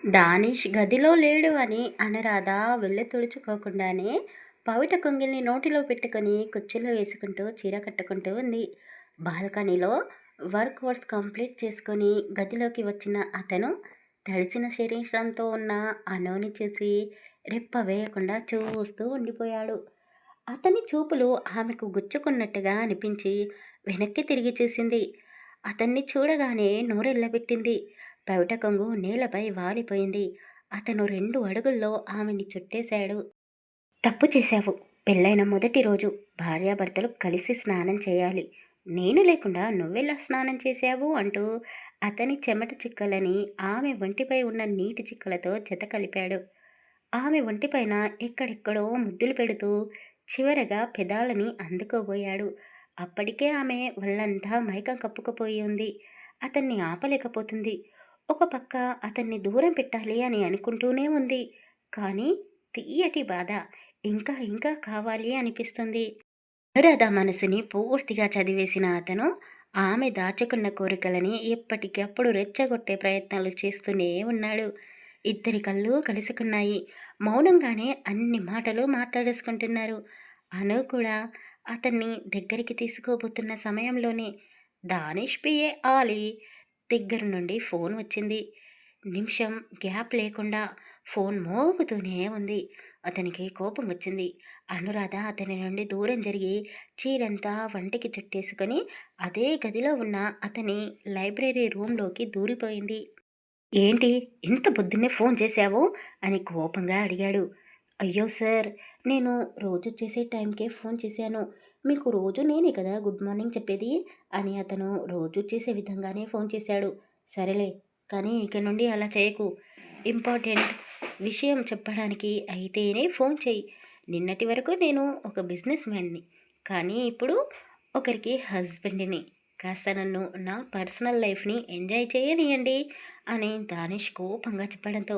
దానిష్ గదిలో లేడు అని అనురాధ వెళ్ళి తుడుచుకోకుండానే పవిట కొంగిల్ని నోటిలో పెట్టుకొని కుర్చీలో వేసుకుంటూ చీర కట్టుకుంటూ ఉంది. బాల్కనీలో వర్క్స్ కంప్లీట్ చేసుకొని గదిలోకి వచ్చిన అతను తడిసిన శరీరంతో ఉన్న అనోని చూసి రెప్ప వేయకుండా చూస్తూ ఉండిపోయాడు. అతని చూపులు ఆమెకు గుచ్చుకున్నట్టుగా అనిపించి వెనక్కి తిరిగి చూసింది. అతన్ని చూడగానే నోరెళ్ళబెట్టింది. పవిట కొంగు నేలపై వాలిపోయింది. అతను 2 అడుగుల్లో ఆమెని చుట్టేశాడు. తప్పు చేశావు. పెళ్ళైన మొదటి రోజు భార్యాభర్తలు కలిసి స్నానం చేయాలి. నేను లేకుండా నువ్వెలా స్నానం చేశావు అంటూ అతని చెమట చిక్కలని ఆమె ఒంటిపై ఉన్న నీటి చిక్కలతో జత కలిపాడు. ఆమె ఒంటిపైన ఎక్కడెక్కడో ముద్దులు పెడుతూ చివరగా పెదాలని అందుకోబోయాడు. అప్పటికే ఆమె ఒళ్ళంతా మైకం కప్పుకుపోయి ఉంది. అతన్ని ఆపలేకపోతుంది. ఒక పక్క అతన్ని దూరం పెట్టాలి అని అనుకుంటూనే ఉంది. కానీ తీయటి బాధ ఇంకా ఇంకా కావాలి అనిపిస్తుంది. అనురాధ మనసుని పూర్తిగా చదివేసిన అతను ఆమె దాచుకున్న కోరికలని ఎప్పటికప్పుడు రెచ్చగొట్టే ప్రయత్నాలు చేస్తూనే ఉన్నాడు. ఇద్దరి కళ్ళు కలుసుకున్నాయి. మౌనంగానే అన్ని మాటలు మాట్లాడేసుకుంటున్నారు. అను కూడా అతన్ని దగ్గరికి తీసుకోబోతున్న సమయంలోనే దానిష్ పిఏ ఆలీ దగ్గర నుండి ఫోన్ వచ్చింది. నిమిషం గ్యాప్ లేకుండా ఫోన్ మోగుతూనే ఉంది. అతనికి కోపం వచ్చింది. అనురాధ అతని నుండి దూరం జరిగి చీరంతా వంటికి చుట్టేసుకొని అదే గదిలో ఉన్న అతని లైబ్రరీ రూంలోకి దూరిపోయింది. ఏంటి ఇంత పొద్దున్నే ఫోన్ చేశావు అని కోపంగా అడిగాడు. అయ్యో సార్, నేను రోజు చేసే టైంకే ఫోన్ చేశాను. మీకు రోజు నేనే కదా గుడ్ మార్నింగ్ చెప్పేది అని అతను రోజు చేసే విధంగానే ఫోన్ చేశాడు. సరేలే, కానీ ఇక నుండి అలా చేయకు. ఇంపార్టెంట్ విషయం చెప్పడానికి అయితేనే ఫోన్ చెయ్యి. నిన్నటి వరకు నేను ఒక బిజినెస్ మ్యాన్ని, కానీ ఇప్పుడు ఒకరికి హస్బెండ్ని. కాస్త నన్ను నా పర్సనల్ లైఫ్ని ఎంజాయ్ చేయనియండి అని దానిష్ కోపంగా చెప్పడంతో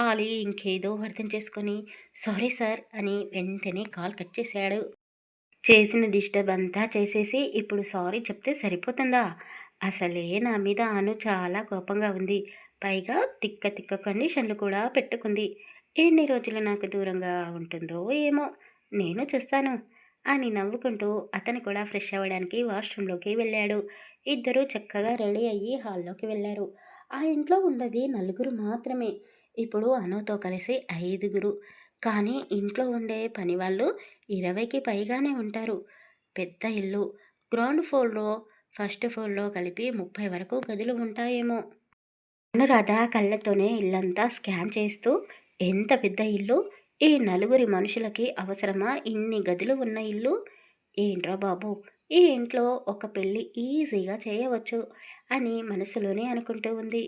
ఆలీ ఇంకేదో అర్థం చేసుకొని సారీ సార్ అని వెంటనే కాల్ కట్ చేశాడు. చేసిన డిస్టర్బ్ అంతా చేసేసి ఇప్పుడు సారీ చెప్తే సరిపోతుందా? అసలే నా మీద అను చాలా కోపంగా ఉంది. పైగా తిక్క తిక్క కండిషన్లు కూడా పెట్టుకుంది. ఎన్ని రోజులు నాకు దూరంగా ఉంటుందో ఏమో, నేను చూస్తాను అని నవ్వుకుంటూ అతను కూడా ఫ్రెష్ అవ్వడానికి వాష్రూంలోకి వెళ్ళాడు. ఇద్దరూ చక్కగా రెడీ అయ్యి హాల్లోకి వెళ్ళారు. ఆ ఇంట్లో ఉన్నది 4 మాత్రమే. ఇప్పుడు అనుతో కలిసి 5. కానీ ఇంట్లో ఉండే పనివాళ్ళు 20కి పైగానే ఉంటారు. పెద్ద ఇల్లు. గ్రౌండ్ ఫ్లోర్లో ఫస్ట్ ఫ్లోర్లో కలిపి 30 వరకు గదులు ఉంటాయేమో. అనురాధ కళ్ళతోనే ఇల్లంతా స్కాన్ చేస్తూ ఎంత పెద్ద ఇల్లు, ఈ 4 మనుషులకి అవసరమా ఇన్ని గదులు ఉన్న ఇల్లు? ఏంట్రా బాబు, ఈ ఇంట్లో ఒక పెళ్ళి ఈజీగా చేయవచ్చు అని మనసులోనే అనుకుంటూ ఉంది.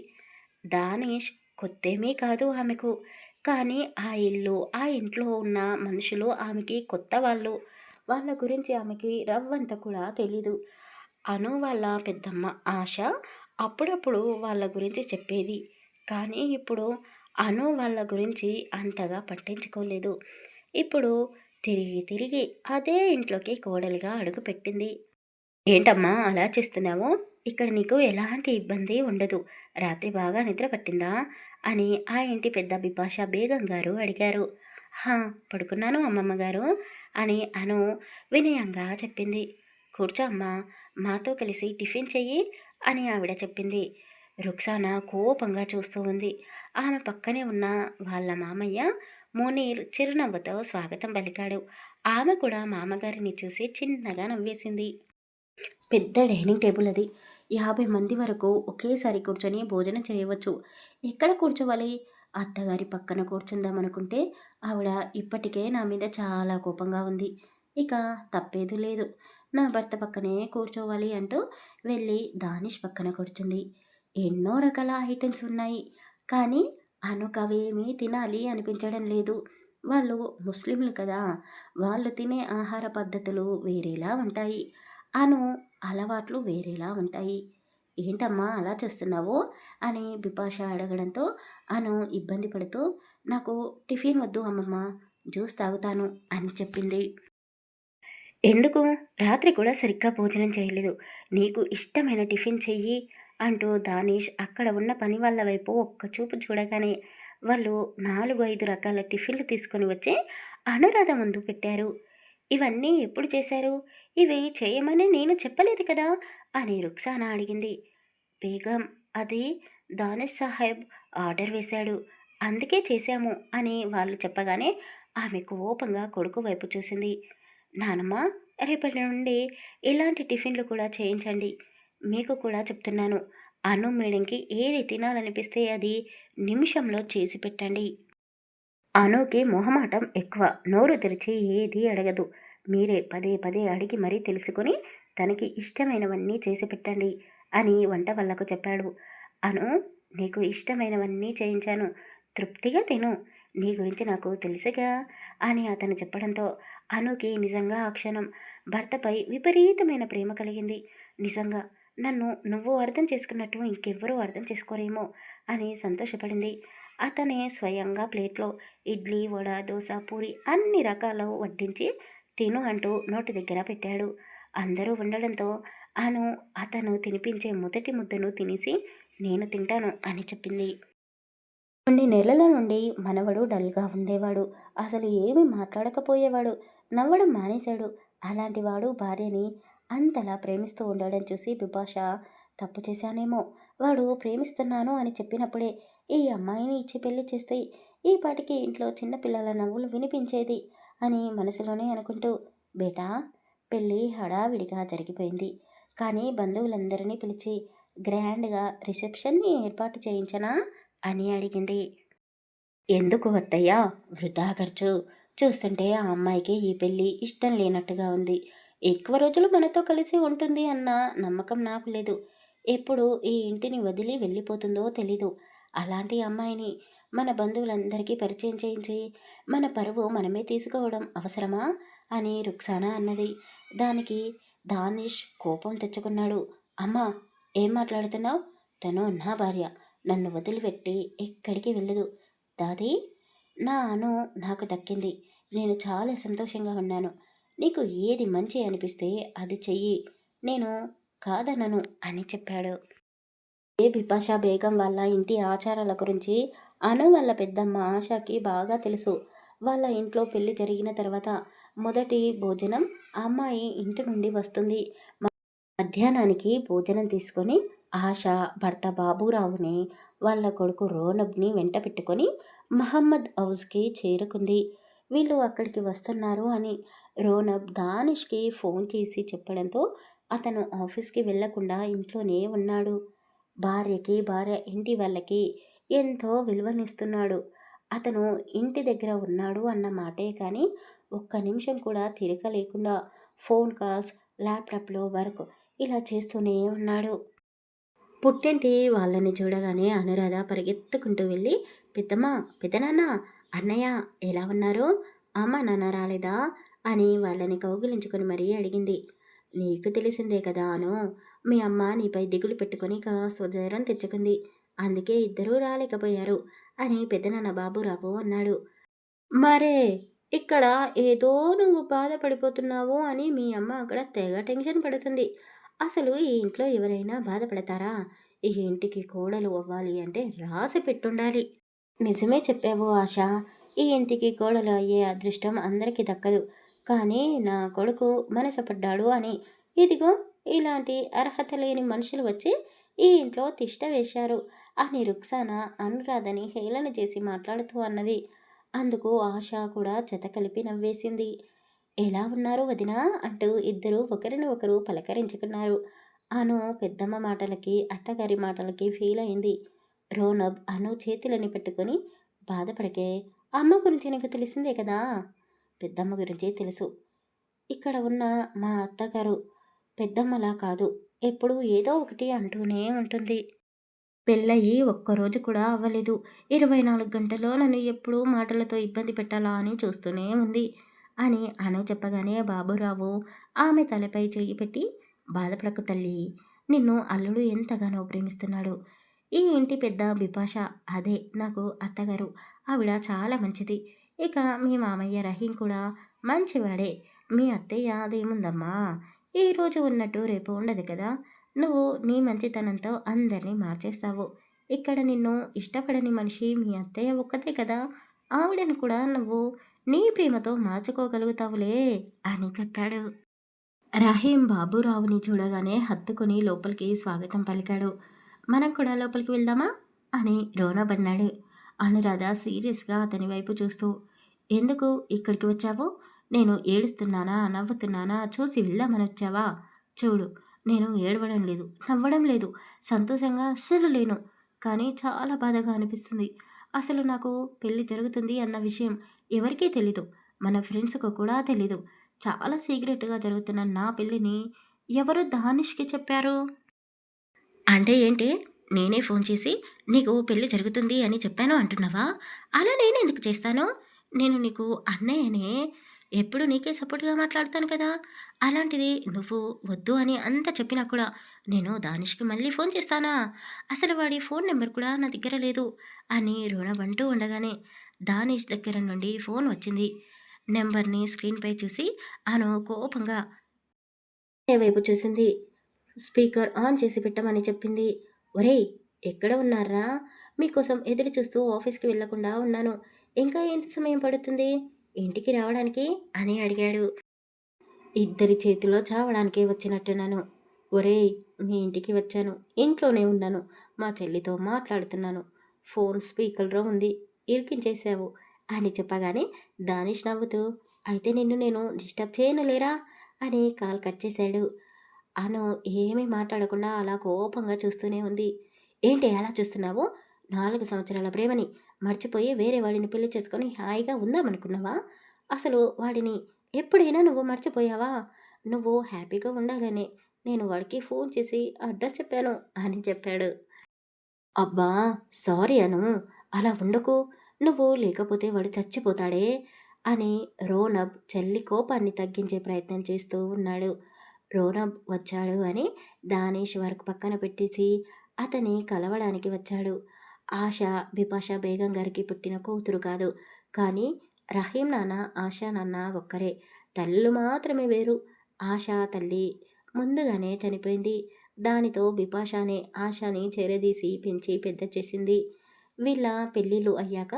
దానిష్ కొత్తేమీ కాదు ఆమెకు. కానీ ఆ ఇల్లు, ఆ ఇంట్లో ఉన్న మనుషులు ఆమెకి కొత్త వాళ్ళు. వాళ్ళ గురించి ఆమెకి రవ్వంత కూడా తెలీదు. అను వాళ్ళ పెద్దమ్మ ఆశ అప్పుడప్పుడు వాళ్ళ గురించి చెప్పేది. కానీ ఇప్పుడు అను వాళ్ళ గురించి అంతగా పట్టించుకోలేదు. ఇప్పుడు తిరిగి తిరిగి అదే ఇంట్లోకి కోడలిగా అడుగుపెట్టింది. ఏంటమ్మా అలా చేస్తున్నావు? ఇక్కడ నీకు ఎలాంటి ఇబ్బంది ఉండదు. రాత్రి బాగా నిద్ర పట్టిందా అని ఆ ఇంటి పెద్ద బిపాషా బేగం గారు అడిగారు. హా, పడుకున్నాను అమ్మమ్మ గారు అని అను వినయంగా చెప్పింది. కూర్చో అమ్మా, మాతో కలిసి టిఫిన్ చెయ్యి అని ఆవిడ చెప్పింది. రుక్సానా కోపంగా చూస్తూ ఉంది. ఆమె పక్కనే ఉన్న వాళ్ళ మామయ్య మునీర్ చిరునవ్వుతో స్వాగతం పలికాడు. ఆమె కూడా మామగారిని చూసి చిన్నగా నవ్వేసింది. పెద్ద డైనింగ్ టేబుల్ అది. 50 మంది వరకు ఒకేసారి కూర్చొని భోజనం చేయవచ్చు. ఎక్కడ కూర్చోవాలి? అత్తగారి పక్కన కూర్చుందామనుకుంటే ఆవిడ ఇప్పటికే నా మీద చాలా కోపంగా ఉంది. ఇక తప్పేది లేదు. నా భర్త పక్కనే కూర్చోవాలి అంటూ వెళ్ళి దానిష్ పక్కన కూర్చుంది. ఎన్నో రకాల ఐటమ్స్ ఉన్నాయి. కానీ అనుకవేమీ తినాలి అనిపించడం లేదు. వాళ్ళు ముస్లింలు కదా, వాళ్ళు తినే ఆహార పద్ధతులు వేరేలా ఉంటాయి. అను అలవాట్లు వేరేలా ఉంటాయి. ఏంటమ్మా అలా చూస్తున్నావు అని బిపాష అడగడంతో అను ఇబ్బంది పడుతూ నాకు టిఫిన్ వద్దు అమ్మమ్మ, జ్యూస్ తాగుతాను అని చెప్పింది. ఎందుకు? రాత్రి కూడా సరిగ్గా భోజనం చేయలేదు. నీకు ఇష్టమైన టిఫిన్ చెయ్యి అంటూ దానిష్ అక్కడ ఉన్న పని వాళ్ళ వైపు ఒక్క చూపు చూడగానే వాళ్ళు 4-5 రకాల టిఫిన్లు తీసుకొని వచ్చి అనురాధ ముందు పెట్టారు. ఇవన్నీ ఎప్పుడు చేశారు? ఇవి చేయమని నేను చెప్పలేదు కదా అని రుక్సానా అడిగింది. బేగం, అది దానిష్ సాహెబ్ ఆర్డర్ వేశాడు, అందుకే చేశాము అని వాళ్ళు చెప్పగానే ఆమె కోపంగా కొడుకు వైపు చూసింది. నానమ్మ, రేపటి నుండి ఇలాంటి టిఫిన్లు కూడా చేయించండి. మీకు కూడా చెప్తున్నాను. అను మేడంకి ఏది తినాలనిపిస్తే అది నిమిషంలో చేసి పెట్టండి. అనుకి మొహమాటం ఎక్కువ. నోరు తెరిచి ఏది అడగదు. మీరే పదే పదే అడిగి మరీ తెలుసుకొని తనకి ఇష్టమైనవన్నీ చేసి పెట్టండి అని వంట వాళ్ళకు చెప్పాడు. అను, నీకు ఇష్టమైనవన్నీ చేయించాను. తృప్తిగా తిను. నీ గురించి నాకు తెలుసుగా అని అతను చెప్పడంతో అనుకి నిజంగా ఆ క్షణం భర్తపై విపరీతమైన ప్రేమ కలిగింది. నిజంగా నన్ను నువ్వు అర్థం చేసుకున్నట్టు ఇంకెవ్వరూ అర్థం చేసుకోరేమో అని సంతోషపడింది. అతనే స్వయంగా ప్లేట్లో ఇడ్లీ, వడ, దోశ, పూరి అన్ని రకాలు వడ్డించి తిను అంటూ నోటి దగ్గర పెట్టాడు. అందరూ ఉండడంతో అను అతను తినిపించే మొదటి ముద్దను తినేసి నేను తింటాను అని చెప్పింది. కొన్ని నెలల నుండి మనవడు డల్గా ఉండేవాడు. అసలు ఏమీ మాట్లాడకపోయేవాడు. నవ్వడం మానేశాడు. అలాంటి వాడు భార్యని అంతలా ప్రేమిస్తూ ఉండడం చూసి బిపాష తప్పు చేశానేమో. వాడు ప్రేమిస్తున్నాను అని చెప్పినప్పుడే ఈ అమ్మాయిని ఇచ్చి పెళ్లి చేస్తే ఈ పాటికి ఇంట్లో చిన్నపిల్లల నవ్వులు వినిపించేది అని మనసులోనే అనుకుంటూ, బేటా, పెళ్ళి హడావిడిగా జరిగిపోయింది. కానీ బంధువులందరినీ పిలిచి గ్రాండ్గా రిసెప్షన్ని ఏర్పాటు చేయించనా అని అడిగింది. ఎందుకు అత్తయ్యా, వృధా ఖర్చు. చూస్తుంటే ఆ అమ్మాయికి ఈ పెళ్ళి ఇష్టం లేనట్టుగా ఉంది. ఎక్కువ రోజులు మనతో కలిసి ఉంటుంది అన్న నమ్మకం నాకు లేదు. ఎప్పుడు ఈ ఇంటిని వదిలి వెళ్ళిపోతుందో తెలీదు. అలాంటి అమ్మాయిని మన బంధువులందరికీ పరిచయం చేయించి మన పరువు మనమే తీసుకోవడం అవసరమా అని రుక్సానా అన్నది. దానికి దానిష్ కోపం తెచ్చుకున్నాడు. అమ్మా, ఏం మాట్లాడుతున్నావు? తను నా భార్య. నన్ను వదిలిపెట్టి ఎక్కడికి వెళ్ళదు. దాది, నా అను నాకు దక్కింది. నేను చాలా సంతోషంగా ఉన్నాను. నీకు ఏది మంచి అనిపిస్తే అది చెయ్యి. నేను కాదనను అని చెప్పాడు. బిపాషా బేగం వాళ్ళ ఇంటి ఆచారాల గురించి అను వాళ్ళ పెద్దమ్మ ఆశాకి బాగా తెలుసు. వాళ్ళ ఇంట్లో పెళ్లి జరిగిన తర్వాత మొదటి భోజనం అమ్మాయి ఇంటి నుండి వస్తుంది. మధ్యాహ్నానికి భోజనం తీసుకొని ఆశ భర్త బాబురావుని వాళ్ళ కొడుకు రోనబ్ని వెంట పెట్టుకొని మహమ్మద్ హౌస్కి చేరుకుంది. వీళ్ళు అక్కడికి వస్తున్నారు అని రోనబ్ దానిష్కి ఫోన్ చేసి చెప్పడంతో అతను ఆఫీస్కి వెళ్లకుండా ఇంట్లోనే ఉన్నాడు. భార్యకి, భార్య ఇంటి వాళ్ళకి ఎంతో విలువనిస్తున్నాడు. అతను ఇంటి దగ్గర ఉన్నాడు అన్న మాటే కానీ ఒక్క నిమిషం కూడా తీరిక లేకుండా ఫోన్ కాల్స్, ల్యాప్టాప్లో వర్క్ ఇలా చేస్తూనే ఉన్నాడు. పుట్టింటి వాళ్ళని చూడగానే అనురాధ పరిగెత్తుకుంటూ వెళ్ళి, పెద్దమ్మ, పెద్దనాన్న, అన్నయ్య ఎలా ఉన్నారు? అమ్మ నాన్న రాలేదా అని వాళ్ళని కౌగిలించుకొని మరీ అడిగింది. నీకు తెలిసిందే కదా అను, మీ అమ్మ నీపై దిగులు పెట్టుకొని కాస్త జ్వరం తెచ్చుకుంది. అందుకే ఇద్దరూ రాలేకపోయారు అని పెద్దనాన్న బాబురావు అన్నాడు. మరే, ఇక్కడ ఏదో నువ్వు బాధపడిపోతున్నావు అని మీ అమ్మ అక్కడ తెగ టెన్షన్ పడుతుంది. అసలు ఈ ఇంట్లో ఎవరైనా బాధపడతారా? ఈ ఇంటికి కోడలు అవ్వాలి అంటే రాసి పెట్టుండాలి. నిజమే చెప్పావు ఆశ. ఈ ఇంటికి కోడలు అయ్యే అదృష్టం అందరికీ దక్కదు. కానీ నా కొడుకు మనసపడ్డాడు అని ఇదిగో ఇలాంటి అర్హత లేని మనుషులు వచ్చి ఈ ఇంట్లో తిష్ట వేశారు అని రుక్సానా అనురాధని హేళన చేసి మాట్లాడుతూ అన్నది. అందుకు ఆశ కూడా జత కలిపి నవ్వేసింది. ఎలా ఉన్నారు వదినా అంటూ ఇద్దరూ ఒకరిని ఒకరు పలకరించుకున్నారు. అను పెద్దమ్మ మాటలకి, అత్తగారి మాటలకి ఫీల్ అయింది. రోనబ్ అను చేతులని పెట్టుకొని, బాధపడకే, అమ్మ గురించి నీకు తెలిసిందే కదా. పెద్దమ్మ గురించి తెలుసు. ఇక్కడ ఉన్న మా అత్తగారు పెద్దమ్మలా కాదు, ఎప్పుడూ ఏదో ఒకటి అంటూనే ఉంటుంది. పెళ్ళయి ఒక్కరోజు కూడా అవ్వలేదు. 24 గంటల్లో నన్ను ఎప్పుడూ మాటలతో ఇబ్బంది పెట్టాలా అని చూస్తూనే ఉంది అని అను చెప్పగానే బాబురావు ఆమె తలపై చెయ్యి పెట్టి, బాధపడకు తల్లి, నిన్ను అల్లుడు ఎంతగానో ప్రేమిస్తున్నాడు. ఈ ఇంటి పెద్ద బిపాష, అదే నాకు అత్తగారు. ఆవిడ చాలా మంచిది. ఇక మీ మామయ్య రహీం కూడా మంచివాడే. మీ అత్తయ్య అదేముందమ్మా, ఈరోజు ఉన్నట్టు రేపు ఉండదు కదా. నువ్వు నీ మంచితనంతో అందరినీ మార్చేస్తావు. ఇక్కడ నిన్ను ఇష్టపడని మనిషి మీ అత్తయ్య ఒక్కతే కదా! ఆవిడను కూడా నువ్వు నీ ప్రేమతో మార్చుకోగలుగుతావులే" అని చెప్పాడు. రహీం బాబూరావుని చూడగానే హత్తుకుని లోపలికి స్వాగతం పలికాడు. "మనం కూడా లోపలికి వెళ్దామా?" అని రోనబ్ అన్నాడు. అనురాధ సీరియస్‌గా అతని వైపు చూస్తూ, "ఎందుకు ఇక్కడికి వచ్చావు? నేను ఏడుస్తున్నానా, నవ్వుతున్నానా చూసి వెళ్దామనొచ్చావా? చూడు, నేను ఏడవడం లేదు, నవ్వడం లేదు, సంతోషంగా అస్సలు లేను. కానీ చాలా బాధగా అనిపిస్తుంది. అసలు నాకు పెళ్లి జరుగుతుంది అన్న విషయం ఎవరికీ తెలీదు. మన ఫ్రెండ్స్‌కు కూడా తెలీదు. చాలా సీక్రెట్‌గా జరుగుతున్న నా పెళ్ళిని ఎవరు దానిష్‌కి చెప్పారు?" "అంటే ఏంటి? నేనే ఫోన్ చేసి నీకు పెళ్లి జరుగుతుంది అని చెప్పాను అంటున్నావా? అలా నేనెందుకు చేస్తాను? నేను నీకు అన్నయ్యనే. ఎప్పుడు నీకే సపోర్ట్‌గా మాట్లాడతాను కదా! అలాంటిది నువ్వు వద్దు అని అంత చెప్పినా కూడా నేను దానిష్‌కి మళ్ళీ ఫోన్ చేస్తానా? అసలు వాడి ఫోన్ నెంబర్ కూడా నా దగ్గర లేదు" అని రుణబంటూ ఉండగానే దానిష్ దగ్గర నుండి ఫోన్ వచ్చింది. నెంబర్‌ని స్క్రీన్‌పై చూసి అను కోపంగా అన్నయ్య వైపు చూసింది. స్పీకర్ ఆన్ చేసి పెట్టమని చెప్పింది. "ఒరేయ్! ఎక్కడ ఉన్నార్రా? మీకోసం ఎదురు చూస్తూ ఆఫీస్‌కి వెళ్ళకుండా ఉన్నాను. ఇంకా ఎంత సమయం పడుతుంది ఇంటికి రావడానికి?" అని అడిగాడు. ఇద్దరి చేతిలో చావడానికే వచ్చినట్టున్నాను. "ఒరేయ్! మీ ఇంటికి వచ్చాను. ఇంట్లోనే ఉన్నాను. మా చెల్లితో మాట్లాడుతున్నాను. ఫోన్ స్పీకర్‌లో ఉంది. ఇరికించేశావు" అని చెప్పగానే దానిష్ నవ్వుతూ, "అయితే నిన్ను నేను డిస్టర్బ్ చేయనులేరా" అని కాల్ కట్ చేశాడు. అను ఏమీ మాట్లాడకుండా అలా కోపంగా చూస్తూనే ఉంది. "ఏంటి అలా చూస్తున్నావు? 4 సంవత్సరాల ప్రేమని మర్చిపోయి వేరే వాడిని పెళ్లి చేసుకొని హాయిగా ఉందామనుకున్నావా? అసలు వాడిని ఎప్పుడైనా నువ్వు మర్చిపోయావా? నువ్వు హ్యాపీగా ఉండాలనే నేను వాడికి ఫోన్ చేసి అడ్రస్ చెప్పాను" అని చెప్పాడు. "అబ్బా! సారీ అను. అలా ఉండకు. నువ్వు లేకపోతే వాడు చచ్చిపోతాడే" అని రోనబ్ చెల్లి కోపాన్ని తగ్గించే ప్రయత్నం చేస్తూ ఉన్నాడు. రోనబ్ వచ్చాడు అని దానిష్ వర్క్ పక్కన పెట్టేసి అతని కలవడానికి వచ్చాడు. ఆశ బిపాషా బేగం గారికి పుట్టిన కూతురు కాదు. కానీ రహీం నాన్న, ఆశా నాన్న ఒక్కరే. తల్లులు మాత్రమే వేరు. ఆశ తల్లి ముందుగానే చనిపోయింది. దానితో బిపాషానే ఆశని చేరదీసి పెంచి పెద్ద చేసింది. వీళ్ళ పెళ్ళిళ్ళు అయ్యాక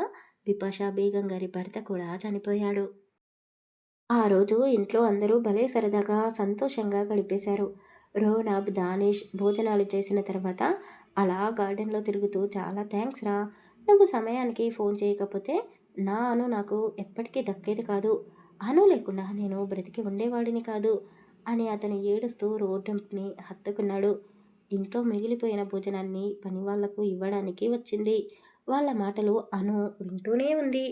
బిపాషా బేగం గారి భర్త కూడా చనిపోయాడు. ఆ రోజు ఇంట్లో అందరూ భలే సరదాగా సంతోషంగా గడిపేశారు. రోనబ్, దానిష్ భోజనాలు చేసిన తర్వాత అలా గార్డెన్లో తిరుగుతూ, "చాలా థ్యాంక్స్ రా. నువ్వు సమయానికి ఫోన్ చేయకపోతే నా అను నాకు ఎప్పటికీ దక్కేది కాదు. అను లేకుండా నేను బ్రతికి ఉండేవాడిని కాదు" అని అతను ఏడుస్తూ రోడ్డుని హత్తుకున్నాడు. ఇంట్లో మిగిలిపోయిన భోజనాన్ని పనివాళ్లకు ఇవ్వడానికి వచ్చింది. వాళ్ళ మాటలు అను వింటూనే ఉంది.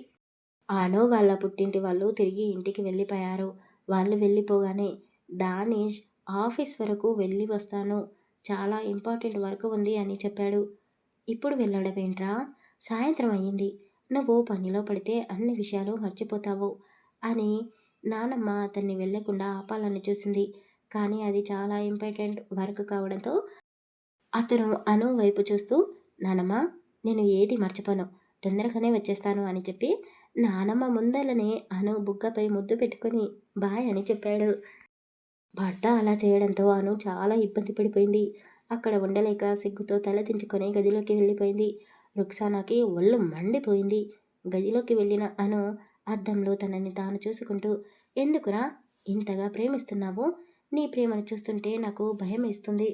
ఆను వాళ్ళ పుట్టింటి వాళ్ళు తిరిగి ఇంటికి వెళ్ళిపోయారు. వాళ్ళు వెళ్ళిపోగానే దానిష్ ఆఫీస్ వరకు వెళ్ళి వస్తాను. చాలా ఇంపార్టెంట్ వర్క్ ఉంది అని చెప్పాడు. "ఇప్పుడు వెళ్ళడమేంట్రా? సాయంత్రం అయ్యింది. నువ్వు పనిలో పడితే అన్ని విషయాలు మర్చిపోతావు" అని నానమ్మ అతన్ని వెళ్ళకుండా ఆపాలని చూసింది. కానీ అది చాలా ఇంపార్టెంట్ వర్క్ కావడంతో అతను అను వైపు చూస్తూ, "నానమ్మ, నేను ఏది మర్చిపోను. తొందరగానే వచ్చేస్తాను" అని చెప్పి నానమ్మ ముందలనే అను బుగ్గపై ముద్దు పెట్టుకొని బాయ్ అని చెప్పాడు. భర్త అలా చేయడంతో అను చాలా ఇబ్బంది పడిపోయింది. అక్కడ ఉండలేక సిగ్గుతో తల దించుకొని గదిలోకి వెళ్ళిపోయింది. రుక్సానాకి ఒళ్ళు మండిపోయింది. గదిలోకి వెళ్ళిన అను అద్దంలో తనని తాను చూసుకుంటూ, "ఎందుకురా ఇంతగా ప్రేమిస్తున్నావు? నీ ప్రేమను చూస్తుంటే నాకు భయమేస్తుంది.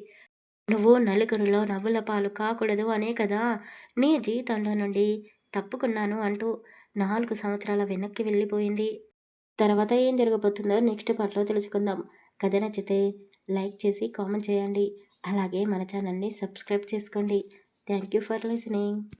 నువ్వు నలుగురిలో నవ్వుల పాలు కాకూడదు అనే కదా నీ జీవితంలో నుండి తప్పుకున్నాను" అంటూ 4 సంవత్సరాల వెనక్కి వెళ్ళిపోయింది. తర్వాత ఏం జరగబోతుందో నెక్స్ట్ పార్ట్‌లో తెలుసుకుందాం. కథ నచ్చితే లైక్ చేసి కామెంట్ చేయండి. అలాగే మన ఛానల్‌ని సబ్స్క్రైబ్ చేసుకోండి. Thank you for listening.